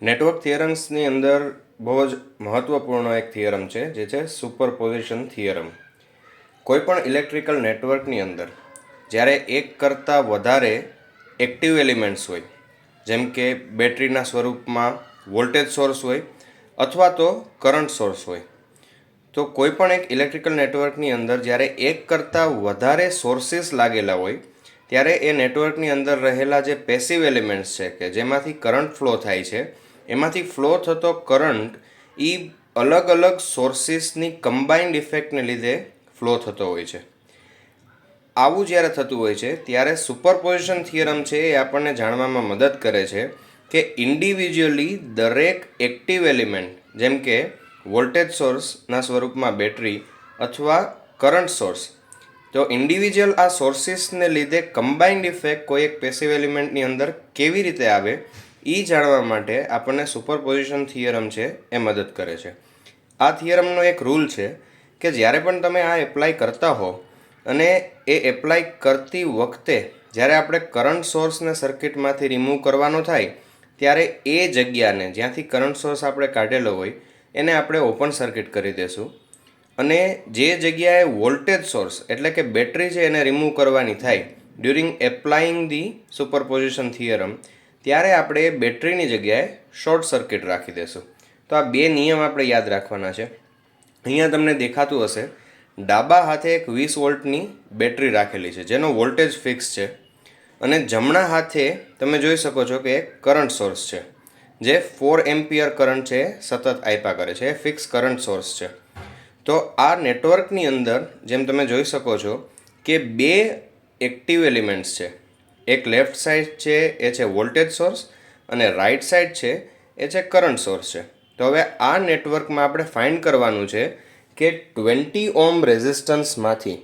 Network થિયરમ્સની અંદર બહુ જ મહત્ત્વપૂર્ણ એક થિયરમ છે જે છે સુપરપોઝિશન થિયરમ. કોઈપણ ઇલેક્ટ્રિકલ નેટવર્કની અંદર જ્યારે એક કરતાં વધારે એક્ટિવ એલિમેન્ટ્સ હોય, જેમ કે બેટરીના સ્વરૂપમાં વોલ્ટેજ સોર્સ હોય અથવા તો કરંટ સોર્સ હોય, તો કોઈપણ એક ઇલેક્ટ્રિકલ નેટવર્કની અંદર જ્યારે એક કરતાં વધારે સોર્સિસ લાગેલા હોય ત્યારે એ નેટવર્કની અંદર રહેલા જે પેસિવ એલિમેન્ટ્સ છે કે જેમાંથી કરંટ ફ્લો થાય છે, એમાંથી ફ્લો થતો કરંટ એ અલગ અલગ સોર્સિસની કમ્બાઇન્ડ ઇફેક્ટને લીધે ફ્લો થતો હોય છે. આવું જ્યારે થતું હોય છે ત્યારે સુપરપોઝિશન થિયરમ છે એ આપણને જાણવામાં મદદ કરે છે કે ઇન્ડિવિજ્યુઅલી દરેક એક્ટિવ એલિમેન્ટ, જેમ કે વોલ્ટેજ સોર્સના સ્વરૂપમાં બેટરી અથવા કરંટ સોર્સ, તો ઇન્ડિવિજ્યુઅલ આ સોર્સિસને લીધે કમ્બાઇન્ડ ઇફેક્ટ કોઈ એક પેસિવ એલિમેન્ટની અંદર કેવી રીતે આવે એ જાણવા માટે આપણને સુપરપોઝિશન થિયરમ છે એ મદદ કરે છે. આ થિયરમનો એક રૂલ છે કે જ્યારે પણ તમે આ એપ્લાય કરતા હો અને એ એપ્લાય કરતી વખતે જ્યારે આપણે કરંટ સોર્સને સર્કિટમાંથી રિમૂવ કરવાનો થાય ત્યારે એ જગ્યાને જ્યાંથી કરંટ સોર્સ આપણે કાઢેલો હોય એને આપણે ઓપન સર્કિટ કરી દઈશું, અને જે જગ્યાએ વોલ્ટેજ સોર્સ એટલે કે બેટરી છે એને રિમૂવ કરવાની થાય during applying the superposition theorem, ત્યારે આપણે બેટરીની જગ્યાએ શોર્ટ સર્કિટ રાખી દઈશું. તો આ બે નિયમ આપણે યાદ રાખવાના છે. અહીંયા તમને દેખાતું હશે, ડાબા હાથે એક 20 વોલ્ટની બેટરી રાખેલી છે જેનો વોલ્ટેજ ફિક્સ છે, અને જમણા હાથે તમે જોઈ શકો છો કે એક કરંટ સોર્સ છે જે 4 એમ્પિયર કરંટ છે સતત આપ્યા કરે છે, એ ફિક્સ કરંટ સોર્સ છે. તો આ નેટવર્કની અંદર જેમ તમે જોઈ શકો છો કે બે એક્ટિવ એલિમેન્ટ્સ છે. એક લેફ્ટ સાઈડ છે એ છે વોલ્ટેજ સોર્સ અને રાઈટ સાઈડ છે એ છે કરંટ સોર્સ છે. તો હવે આ નેટવર્કમાં આપણે ફાઇન્ડ કરવાનું છે કે 20 ઓહ્મ રેઝિસ્ટન્સમાંથી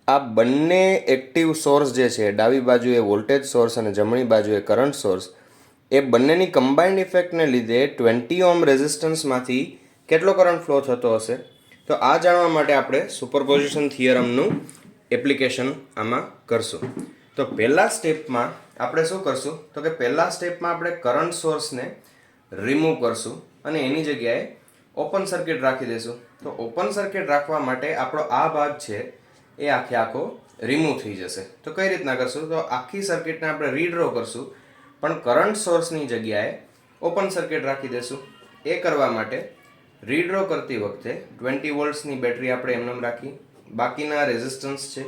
આ બંને એક્ટિવ સોર્સ જે છે, ડાબી બાજુએ વોલ્ટેજ સોર્સ અને જમણી બાજુએ કરંટ સોર્સ, એ બંનેની કમ્બાઇન્ડ ઇફેક્ટને લીધે 20 ઓહ્મ રેઝિસ્ટન્સમાંથી કેટલો કરંટ ફ્લો થતો હશે. તો આ જાણવા માટે આપણે સુપરપોઝિશન થિયરમનું એપ્લિકેશન આમાં કરશું. તો પહેલા સ્ટેપમાં આપણે શું કરશું, તો કે પહેલા સ્ટેપમાં આપણે કરંટ સોર્સને રિમૂવ કરશું અને એની જગ્યાએ ઓપન સર્કિટ રાખી દઈશું. તો ઓપન સર્કિટ રાખવા માટે આપણો આ ભાગ છે એ આખો રિમૂવ થઈ જશે. તો કઈ રીતના કરશું, તો આખી સર્કિટને આપણે રીડ્રો કરશું પણ કરંટ સોર્સની જગ્યાએ ઓપન સર્કિટ રાખી દઈશું. એ કરવા માટે રીડ્રો કરતી વખતે 20 વોલ્ટ્સની બેટરી આપણે એમનેમ રાખી, બાકીના રેઝિસ્ટન્સ છે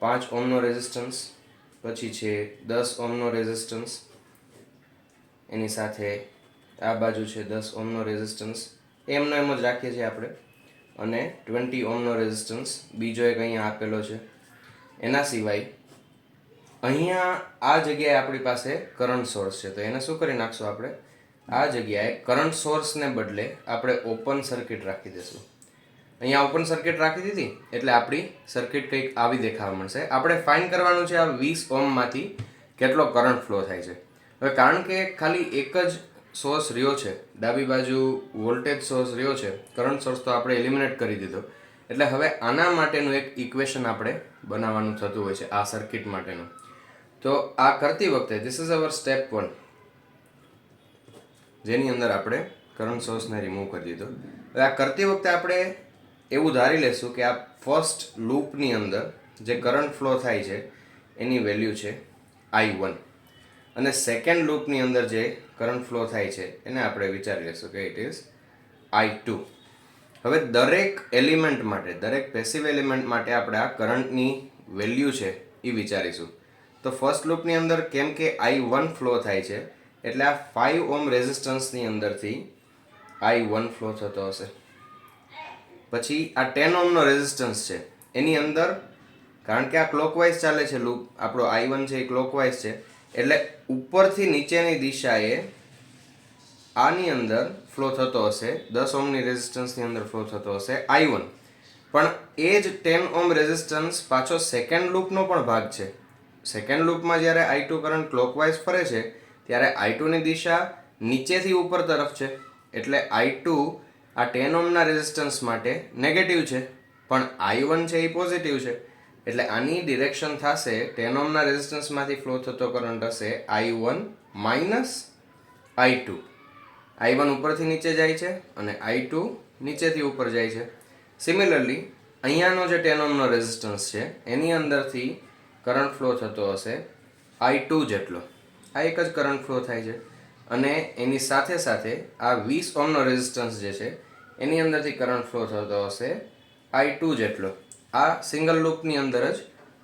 5 ઓહ્મનો રેઝિસ્ટન્સ, પછી છે 10 ઓહ્મનો રેઝિસ્ટન્સ, એની સાથે આ બાજુ છે 10 ઓહ્મનો રેઝિસ્ટન્સ, એમનો એમ જ રાખીએ છીએ આપણે, અને 20 ઓહ્મનો રેઝિસ્ટન્સ બીજો એક અહીંયા આપેલો છે. એના સિવાય અહીંયા આ જગ્યાએ આપણી પાસે કરંટ સોર્સ છે, તો એને શું કરી નાખશું, આપણે આ જગ્યાએ કરંટ સોર્સને બદલે આપણે ઓપન સર્કિટ રાખી દઈશું. અહીંયા ઓપન સર્કિટ રાખી દીધી એટલે આપણી સર્કિટ કંઈક આવી દેખાવા મળશે. આપણે ફાઇન્ડ કરવાનું છે આ 20 ઓહ્મમાંથી કેટલો કરંટ ફ્લો થાય છે. હવે કારણ કે ખાલી એક જ સોર્સ રહ્યો છે, ડાબી બાજુ વોલ્ટેજ સોર્સ રહ્યો છે, કરંટ સોર્સ તો આપણે એલિમિનેટ કરી દીધો, એટલે હવે આના માટેનું એક ઇક્વેશન આપણે બનાવવાનું થતું હોય છે આ સર્કિટ માટેનું. તો આ કરતી વખતે ધીસ ઇઝ અવર સ્ટેપ 1, જેની અંદર આપણે કરંટ સોર્સને રિમૂવ કરી દીધો. હવે આ કરતી વખતે આપણે એવું ધારી લેશું કે આ ફર્સ્ટ લૂપની અંદર જે કરંટ ફ્લો થાય છે એની વેલ્યુ છે I1, અને સેકન્ડ લૂપની અંદર જે કરંટ ફ્લો થાય છે એને આપણે વિચારી લેશું કે ઇટ ઇઝ I2. હવે દરેક એલિમેન્ટ માટે, દરેક પેસિવ એલિમેન્ટ માટે આપણે આ કરંટની વેલ્યુ છે એ વિચારીશું. તો ફર્સ્ટ લૂપની અંદર કેમ કે I1 ફ્લો થાય છે એટલે આ 5 ઓહ્મ રેઝિસ્ટન્સની અંદરથી I1 ફ્લો થતો હશે. પછી આ 10 ઓહ્મનો રેઝિસ્ટન્સ છે એની અંદર, કારણ કે આ ક્લોકવાઇઝ ચાલે છે લૂપ, આપણો I1 છે એ ક્લોકવાઇઝ છે, એટલે ઉપરથી નીચેની દિશાએ આની અંદર ફ્લો થતો હશે, 10 ઓહ્મની રેઝિસ્ટન્સની અંદર ફ્લો થતો હશે I1. પણ એ જ 10 ઓહ્મ રેઝિસ્ટન્સ પાછો સેકન્ડ લૂપનો પણ ભાગ છે. સેકન્ડ લૂપમાં જ્યારે I2 કરંટ ક્લોકવાઇઝ ફરે છે ત્યારે I2ની દિશા નીચેથી ઉપર તરફ છે, એટલે I2 આ 10 ઓહ્મના રેઝિસ્ટન્સ માટે નેગેટિવ છે, પણ I1 છે એ પોઝિટિવ છે, એટલે આની ડિરેક્શન થશે 10 ઓહ્મના રેઝિસ્ટન્સમાંથી ફ્લો થતો કરંટ હશે I1 માઇનસ I2. I1 ઉપરથી નીચે જાય છે અને I2 નીચેથી ઉપર જાય છે. સિમિલરલી અહીંયાનો જે 10 ઓહ્મનો રેઝિસ્ટન્સ છે એની અંદરથી કરંટ ફ્લો થતો હશે I2 જેટલો. આ એક જ કરંટ ફ્લો થાય છે અને એની સાથે સાથે આ 20 ઓહ્મનો રેઝિસ્ટન્સ જે છે એની અંદરથી કરંટ ફ્લો થતો હશે I2 જેટલો. આ સિંગલ લૂપની અંદર જ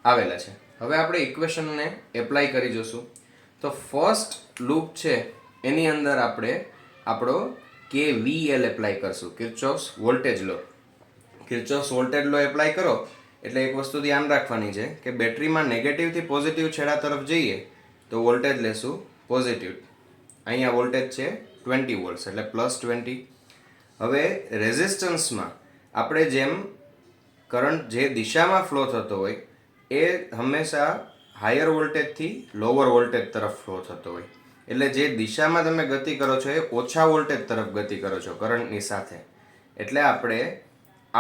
આવેલા છે. હવે આપણે ઇક્વેશનને એપ્લાય કરી જોશું. તો ફર્સ્ટ લૂપ છે એની અંદર આપણે આપણો KVL એપ્લાય કરશું, કિર્ચોફ્સ વોલ્ટેજ લો. કિર્ચોફ્સ વોલ્ટેજ લો એપ્લાય કરો એટલે એક વસ્તુ ધ્યાન રાખવાની છે કે બેટરીમાં નેગેટિવથી પોઝિટિવ છેડા તરફ જઈએ તો વોલ્ટેજ લેશું પોઝિટિવ. અહીંયા વોલ્ટેજ છે 20 વોલ્ટ્સ એટલે +20. હવે રેઝિસ્ટન્સમાં આપણે જેમ કરંટ જે દિશામાં ફ્લો થતો હોય એ હંમેશા હાયર વોલ્ટેજથી લોઅર વોલ્ટેજ તરફ ફ્લો થતો હોય. એટલે જે દિશામાં તમે ગતિ કરો છો એ ઓછા વોલ્ટેજ તરફ ગતિ કરો છો કરંટની સાથે. એટલે આપણે I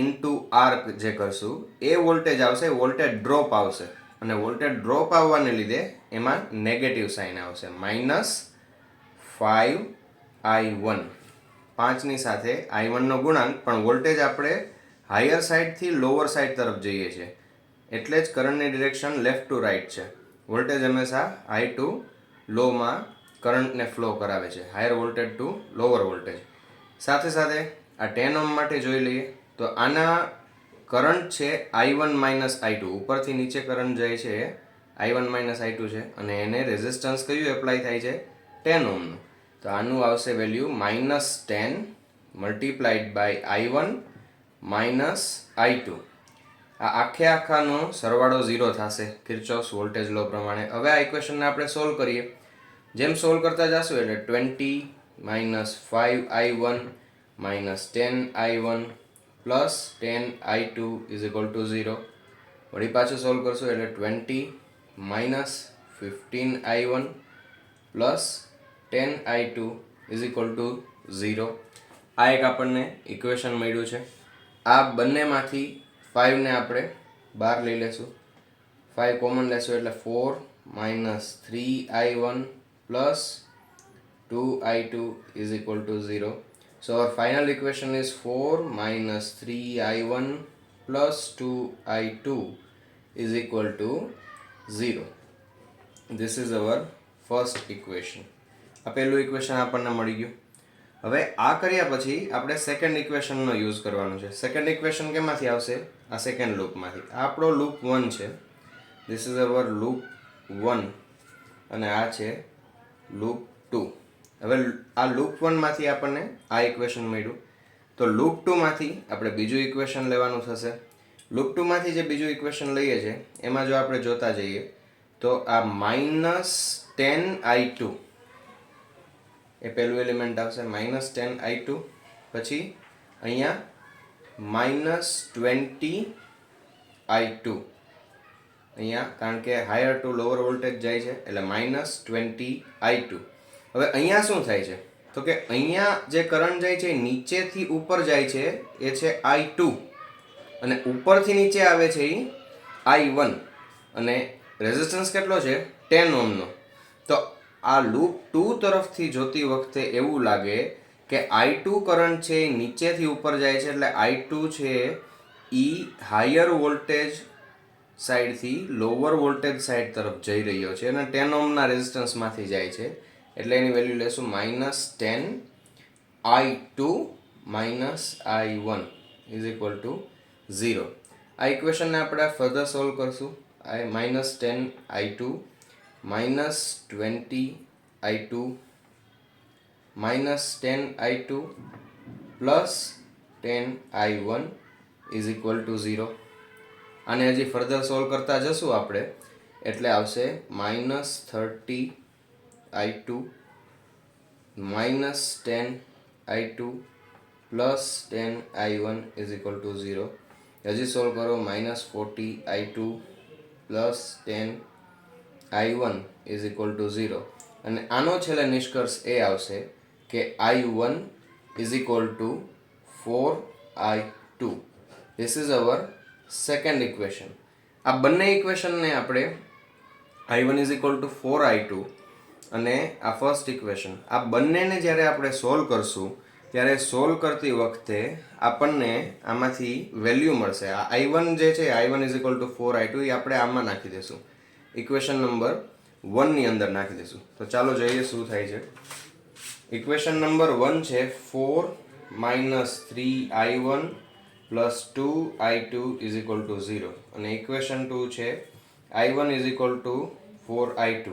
ઇન્ટુ R જે કરશું એ વોલ્ટેજ આવશે, વોલ્ટેજ ડ્રોપ આવશે અને વોલ્ટેજ ડ્રોપ આવવાને લીધે એમાં નેગેટિવ સાઇન આવશે -5I1. 5ની સાથે I1 નો ગુણાંક, પણ વોલ્ટેજ આપણે હાયર સાઈડથી લોઅર સાઈડ તરફ જઈએ છીએ એટલે જ કરંટની ડિરેક્શન લેફ્ટ ટુ રાઈટ છે. વોલ્ટેજ હંમેશા હાઈ ટુ લોમાં કરંટને ફ્લો કરાવે છે, higher voltage to lower voltage. સાથે સાથે આ 10 ઓહ્મ માટે જોઈ લઈએ તો આના કરંટ છે I1 - I2, ઉપરથી નીચે કરંટ જાય છે I1 - I2 છે અને એને રેઝિસ્ટન્સ કયું એપ્લાય થાય છે 10 ઓહ્મનું. તો આનું આવશે value -10 multiplied by I1 - I2. આ આખાનો સરવાળો 0 થશે કિર્ચોફ્સ વોલ્ટેજ લો પ્રમાણે. હવે આ ઇક્વેશનને આપણે સોલ્વ કરીએ. જેમ સોલ્વ કરતા જશું એટલે 20 - 5I1 - 10I1 + 10I2 = 0. વળી પાછું સોલ્વ કરશું એટલે 20 - 15I1 + 10I2 = 0. આ એક આપણને ઇક્વેશન મળ્યું છે. આ બંનેમાંથી 5ને આપણે બહાર લઈ લેશું. 5 કોમન લેશું એટલે 4 - 3I1 + 2I2 = 0. So our final equation is 4 - 3I1 + 2I2 = 0. This is our first equation. આ પહેલું ઇક્વેશન આપણને મળી ગયું. હવે આ કર્યા પછી આપણે સેકન્ડ ઇક્વેશનનો યુઝ કરવાનો છે. સેકન્ડ ઇક્વેશન કેમાંથી આવશે? આ સેકન્ડ લૂપમાંથી. આ આપણો લૂપ 1 છે. ધીસ ઇઝ અવર લૂપ 1 અને આ છે લૂપ 2. હવે આ લૂપ 1 માંથી આપણને આ ઇક્વેશન મળ્યું. તો લૂપ 2 માંથી આપણે બીજું ઇક્વેશન લેવાનું થશે. લૂપ 2 માંથી જે બીજું ઇક્વેશન લઈએ છીએ એમાં જો આપણે જોતા જઈએ તો આ -10I2 એ પહેલું એલિમેન્ટ આવશે, -10I2. પછી અહીંયા -20I2 અહીંયા, કારણ કે હાયર ટુ લોઅર વોલ્ટેજ જાય છે એટલે -20I2. હવે અહીંયા શું થાય છે તો કે અહીંયા જે કરંટ જાય છે નીચેથી ઉપર જાય છે એ છે I2 અને ઉપરથી નીચે આવે છે એ I1 અને રેઝિસ્ટન્સ કેટલો છે 10 ઓહ્મનો. તો આ લૂપ 2 તરફથી જોતી વખતે એવું લાગે કે I2 કરંટ છે એ નીચેથી ઉપર જાય છે એટલે I2 છે એ હાયર વોલ્ટેજ સાઈડથી લોઅર વોલ્ટેજ સાઈડ તરફ જઈ રહ્યો છે અને 10 ઓહ્મના રેઝિસ્ટન્સમાંથી જાય છે એટલે એની વેલ્યુ લેશું -10I2 - I1 = 0. આ ઇક્વેશનને આપણે ફર્ધર સોલ્વ કરશું. -10I2 - 20I2 -10I2 + 10I1 = 0. આને હજી ફર્ધર સોલ્વ કરતા જશું આપણે એટલે આવશે -30I2 -10I2 + 10I1 = 0. હજી સોલ્વ કરો -40I2 + 10I1 = 0. અને આનો છેલ્લે નિષ્કર્ષ એ આવશે કે I1 = 4I2. This is our second equation. આ બંને ઇક્વેશનને આપણે I1 = 4I2 અને આ ફર્સ્ટ ઇક્વેશન, આ બંનેને જ્યારે આપણે સોલ્વ કરશું ત્યારે સોલ્વ કરતી વખતે આપણને આમાંથી વેલ્યુ મળશે. આ I1 જે છે I1 is equal to 4I2 એ આપણે આમાં નાખી દઈશું, ઇક્વેશન નંબર 1 ની અંદર નાખી દઈશું. તો ચાલો જોઈએ શું થાય છે. ઇક્વેશન નંબર 1 છે 4 minus 3I1 plus 2I2 is equal to 0 અને ઇક્વેશન 2 છે I1 is equal to 4I2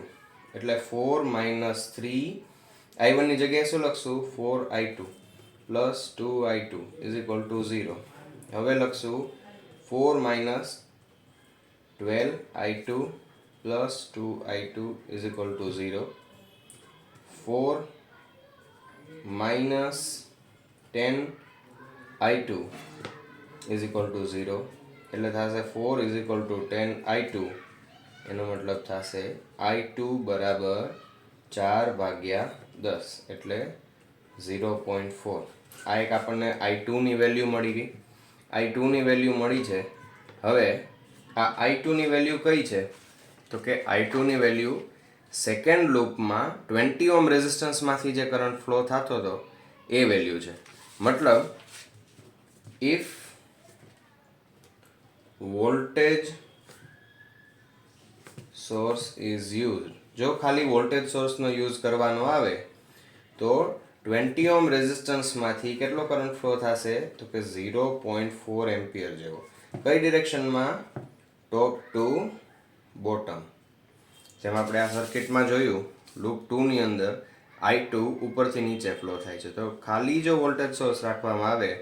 એટલે 4 માઇનસ 3I1 ની જગ્યાએ શું લખશું 4I2 plus 2I2 is equal to 0. હવે લખશું 4 minus 12I2 plus 2I2 is equal to 0. 4 minus 10I2 is equal to 0 એટલે થશે 4 ઇઝ ઇક્વલ ટુ 10I2. એનો મતલબ થશે I2 બરાબર 4/10 એટલે 0.4. આ એક આપણને I2 ની વેલ્યુ મળી ગઈ. I2 ની વેલ્યુ મળી છે. હવે આ I2 ની વેલ્યુ કઈ છે તો કે I2 ની વેલ્યુ સેકન્ડ લૂપમાં 20 ઓહ્મ રેઝિસ્ટન્સમાંથી જે કરંટ ફ્લો થતો હતો એ વેલ્યુ છે. મતલબ if voltage source is use, જો ખાલી વોલ્ટેજ સોર્સનો યુઝ કરવાનો આવે તો 20 ઓહ્મ રેઝિસ્ટન્સમાંથી કેટલો કરંટ ફ્લો થશે તો કે 0.4 એમ્પિયર જેવો. કઈ ડિરેક્શનમાં? ટોપ ટુ બોટમ. જેમ આપણે આ સર્કિટમાં જોયું લૂપ 2 ની અંદર I2 ઉપરથી નીચે ફ્લો થાય છે, તો ખાલી જો વોલ્ટેજ સોર્સ રાખવામાં આવે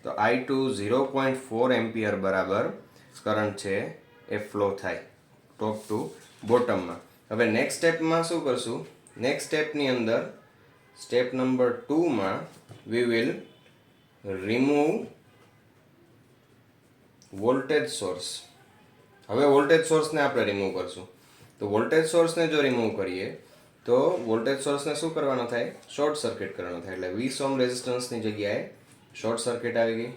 તો I2 0.4 એમ્પિયર બરાબર કરંટ છે એ ફ્લો થાય ટોપ ટુ બોટમમાં. હવે નેક્સ્ટ સ્ટેપમાં શું કરશું? નેક્સ્ટ સ્ટેપની અંદર સ્ટેપ નંબર 2 માં we will remove voltage source. હવે વોલ્ટેજ સોર્સને આપણે રિમૂવ કરશું. તો વોલ્ટેજ સોર્સને જો રિમૂવ કરીએ તો વોલ્ટેજ સોર્સને શું કરવાનો થાય? શોર્ટ સર્કિટ કરવાનો થાય. એટલે 20 ઓહ્મ રેઝિસ્ટન્સની જગ્યાએ શોર્ટ સર્કિટ આવી ગઈ.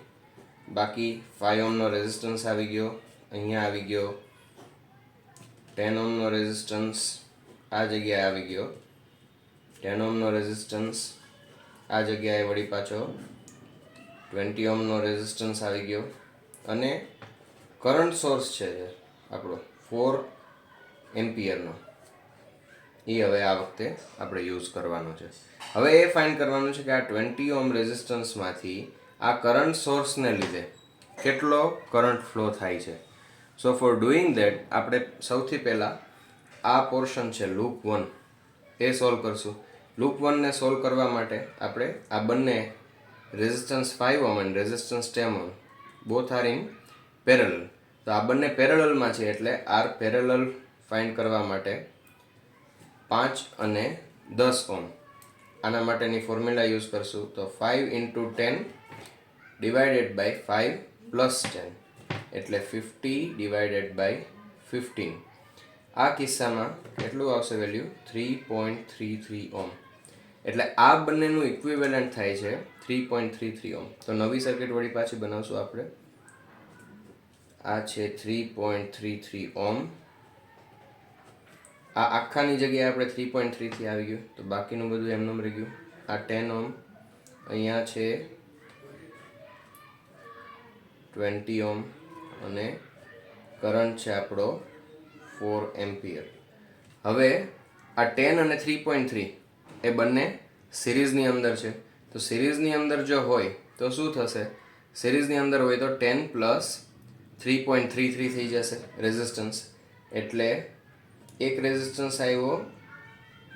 બાકી 5 ઓહ્મનો રેઝિસ્ટન્સ આવી ગયો, અહીંયા આવી ગયો. 10 ઓહ્મનો રેઝિસ્ટન્સ આ જગ્યાએ આવી ગયો. 10 ઓહ્મનો રેઝિસ્ટન્સ આ જગ્યાએ વળી પાછો 20 ઓહ્મનો રેઝિસ્ટન્સ આવી ગયો. અને કરંટ સોર્સ છે આપણો 4 એમ્પિયરનો, એ હવે આ વખતે આપણે યુઝ કરવાનો છે. હવે એ ફાઇન્ડ કરવાનું છે કે આ 20 ઓહ્મ રેઝિસ્ટન્સમાંથી આ કરંટ સોર્સને લીધે કેટલો કરંટ ફ્લો થાય છે. સો ફોર ડુઈંગ દેટ આપણે સૌથી પહેલાં આ પોર્શન છે લૂપ 1 એ સોલ્વ કરશું. લૂપ 1ને સોલ્વ કરવા માટે આપણે આ બંને રેઝિસ્ટન્સ 5 ઓહ્મ અને resistance 10 ohm both are in parallel. તો આ બંને પેરેલલમાં છે એટલે આર પેરેલલ ફાઇન્ડ કરવા માટે 5 અને 10 ઓહ્મ આના માટેની ફોર્મ્યુલા યુઝ કરશું. તો 5 ઇન્ટુ 10 ડિવાઇડેડ બાય 5 પ્લસ 10 એટલે 50 ડિવાઇડેડ બાય 15. આ કિસ્સામાં કેટલું આવશે વેલ્યુ? 3.33 ઓહ્મ. એટલે આ બંનેનું ઇક્વિવેલન્ટ થાય છે 3.33 ઓહ્મ. તો નવી સર્કિટ વળી પાછી બનાવશું આપણે. આ છે 3.33 ઓહ્મ. આ આખાની જગ્યાએ આપણે 3.33 આવી ગયું, તો બાકીનું બધું એમનેમ રહી ગયું. આ 10 ઓહ્મ, અહીંયા છે 20 ઓહ્મ અને કરંટ છે આપણો 4 એમ્પિયર. હવે આ 10 અને 3.3 એ બંને સિરીઝની અંદર છે. તો સિરીઝની અંદર જો હોય તો શું થશે? સિરીઝની અંદર હોય તો 10 પ્લસ 3.33 થઈ જશે રેઝિસ્ટન્સ. એટલે એક રેઝિસ્ટન્સ આવ્યો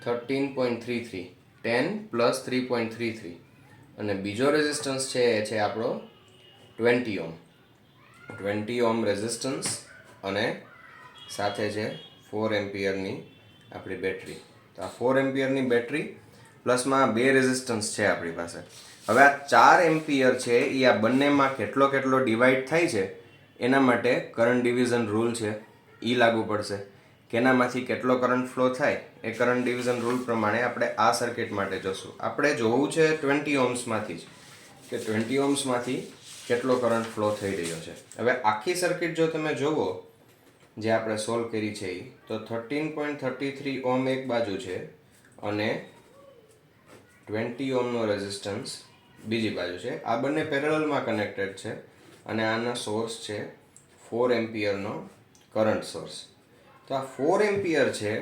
13.33, 10 પ્લસ 3.33 અને બીજો રેઝિસ્ટન્સ છે એ છે આપણો 20 ઓહ્મ. 20 ઓહ્મ રેઝિસ્ટન્સ અને સાથે છે 4 એમ્પિયરની આપણી બેટરી. તો આ 4 એમ્પિયરની બેટરી પ્લસમાં બે રેઝિસ્ટન્સ છે આપણી પાસે. હવે આ 4 એમ્પિયર છે એ આ બંનેમાં કેટલો ડિવાઈડ થાય છે એના માટે કરંટ ડિવિઝન રૂલ છે એ લાગુ પડશે. કેનામાંથી કેટલો કરંટ ફ્લો થાય એ કરંટ ડિવિઝન રૂલ પ્રમાણે આપણે આ સર્કિટ માટે જોશું. આપણે જોવું છે 20 ઓહ્મ્સમાંથી જ કે 20 ઓહ્મ્સમાંથી કેટલો કરંટ ફ્લો થઈ રહ્યો છે. હવે આખી સર્કિટ જો તમે જોવો જે આપણે સોલ્વ કરી છે એ, તો 13.33 ઓહ્મ એક બાજુ છે અને 20 ઓહમનો રેઝિસ્ટન્સ બીજી બાજુ છે. આ બંને પેરેલલમાં કનેક્ટેડ છે અને આનો સોર્સ છે 4 એમ્પિયરનો કરંટ સોર્સ. તો આ 4 એમ્પિયર છે,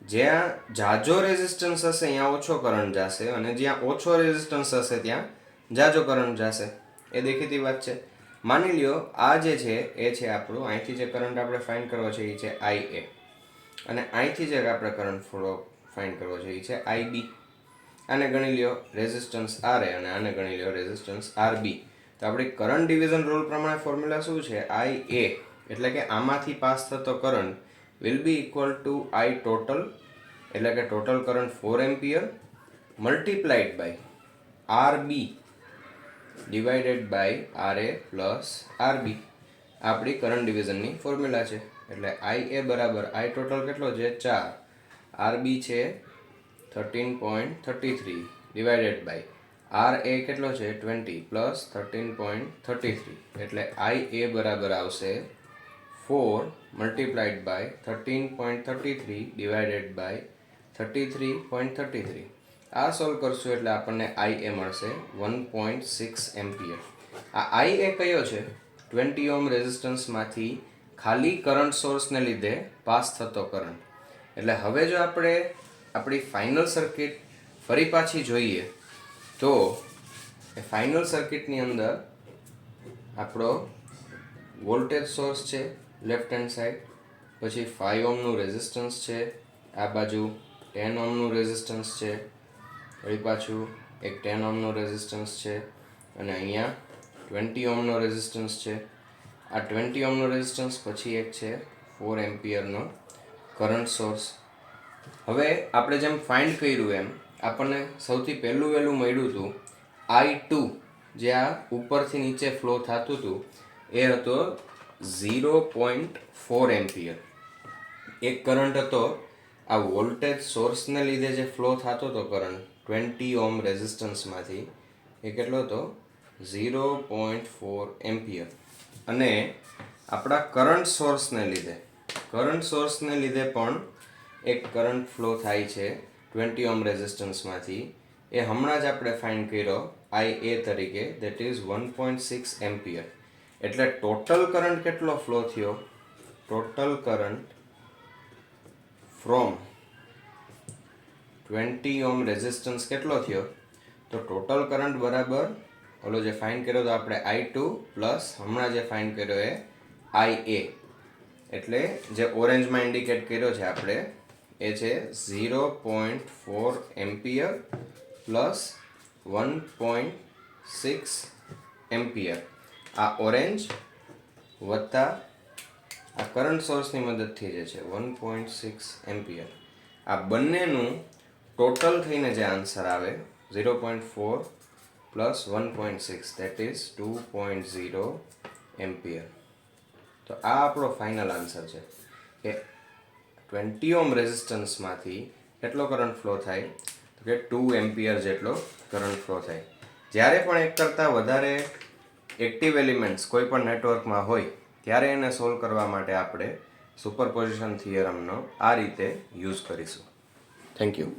જ્યાં જાજો રેઝિસ્ટન્સ હશે ત્યાં ઓછો કરંટ જશે અને જ્યાં ઓછો રેઝિસ્ટન્સ હશે ત્યાં જાજો કરંટ જશે. એ દેખીતી વાત છે. માની લ્યો આ જે છે એ છે આપણું, અહીંથી જે કરંટ આપણે ફાઇન્ડ કરવો છે એ છે IA અને અહીંથી જે આપણે કરંટ ફ્લો ફાઇન્ડ કરવો છે એ છે IB. આને ગણી લ્યો રેઝિસ્ટન્સ RA અને આને ગણી લ્યો રેઝિસ્ટન્સ RB. તો આપણી કરંટ ડિવિઝન રૂલ પ્રમાણે ફોર્મ્યુલા શું છે? IA એટલે કે આમાંથી પાસ થતો current will be equal to I total, એટલે કે total current 4 ampere multiplied by RB divided by RA plus RB. આપણી કરંટ ડિવિઝનની ફોર્મ્યુલા છે. એટલે IA બરાબર I ટોટલ કેટલો છે? 4, RB છે 13.33 ડિવાઇડેડ બાય RA કેટલો છે? 20 પ્લસ 13.33. એટલે IA બરાબર આવશે 4 મલ્ટીપ્લાઇડ બાય 13.33 ડિવાઇડેડ બાય 33.33. આ સોલ્વ કરશું એટલે આપણને IA મળશે 1.6 એમ્પિયર. આ IA કયો છે? 20 ઓહમ રેઝિસ્ટન્સમાંથી ખાલી કરંટ સોર્સને લીધે પાસ થતો કરંટ. એટલે હવે જો આપણે આપણી ફાઇનલ સર્કિટ ફરી પાછી જોઈએ તો એ ફાઇનલ સર્કિટની અંદર આપણો વોલ્ટેજ સોર્સ છે લેફ્ટ હેન્ડ સાઈડ, પછી 5 ઓહમનું રેઝિસ્ટન્સ છે, આ બાજુ 10 ઓહમનું રેઝિસ્ટન્સ છે, વળી પાછું એક 10 ઓહમનો રેઝિસ્ટન્સ છે અને અહીંયા 20 ઓહમનો રેઝિસ્ટન્સ છે. આ 20 ઓહમનો રેઝિસ્ટન્સ પછી એક છે 4 એમ્પિયરનો કરંટ સોર્સ. હવે આપણે જેમ ફાઇન્ડ કર્યું એમ આપણને સૌથી વહેલું મળ્યું હતું I2, જે આ ઉપરથી નીચે ફ્લો થતું હતું એ હતો 0.4 એમ્પિયર. એક કરંટ હતો આ વોલ્ટેજ સોર્સને લીધે જે ફ્લો થતો હતો કરંટ 20 ઓહમ રેઝિસ્ટન્સમાંથી, એ કેટલો હતો? 0.4 એમ્પિયર. અને આપણા કરંટ સોર્સને લીધે પણ એક કરંટ ફ્લો થાય છે 20 ઓહમ રેઝિસ્ટન્સમાંથી. એ હમણાં જ આપણે ફાઇન્ડ કર્યો IA તરીકે, દેટ ઇઝ 1.6 એમ્પિયર. એટલે ટોટલ કરંટ કેટલો ફ્લો થયો? Total current from 20 ohm resistance કેટલો થયો? તો ટોટલ કરંટ બરાબર ઓલો જે ફાઇન્ડ કર્યો તો આપણે I2 પ્લસ હમણાં જે ફાઇન્ડ કર્યો એ IA. એટલે જે ઓરેન્જમાં ઇન્ડિકેટ કર્યો છે આપણે એ છે 0.4 એમ્પિયર પ્લસ 1.6 એમ્પિયર. આ ઓરેન્જ વત્તા આ કરંટ સોર્સની મદદથી જે છે 1.6 એમ્પિયર, આ બંનેનું ટોટલ થઈને જે આન્સર આવે 0.4 પ્લસ 1.6 દેટ ઇઝ 2.0 એમ્પિયર. તો આ આપણો ફાઇનલ આન્સર છે કે 20 ઓહમ રેઝિસ્ટન્સમાંથી કેટલો કરંટ ફ્લો થાય? તો કે 2 એમ્પિયર જેટલો કરંટ ફ્લો થાય. જ્યારે પણ એક કરતાં વધારે એક્ટિવ એલિમેન્ટ્સ કોઈ પણ નેટવર્કમાં હોય ત્યારે એને સોલ્વ કરવા માટે આપણે સુપરપોઝિશન થિયરમનો આ રીતે યુઝ કરીશું. Thank you.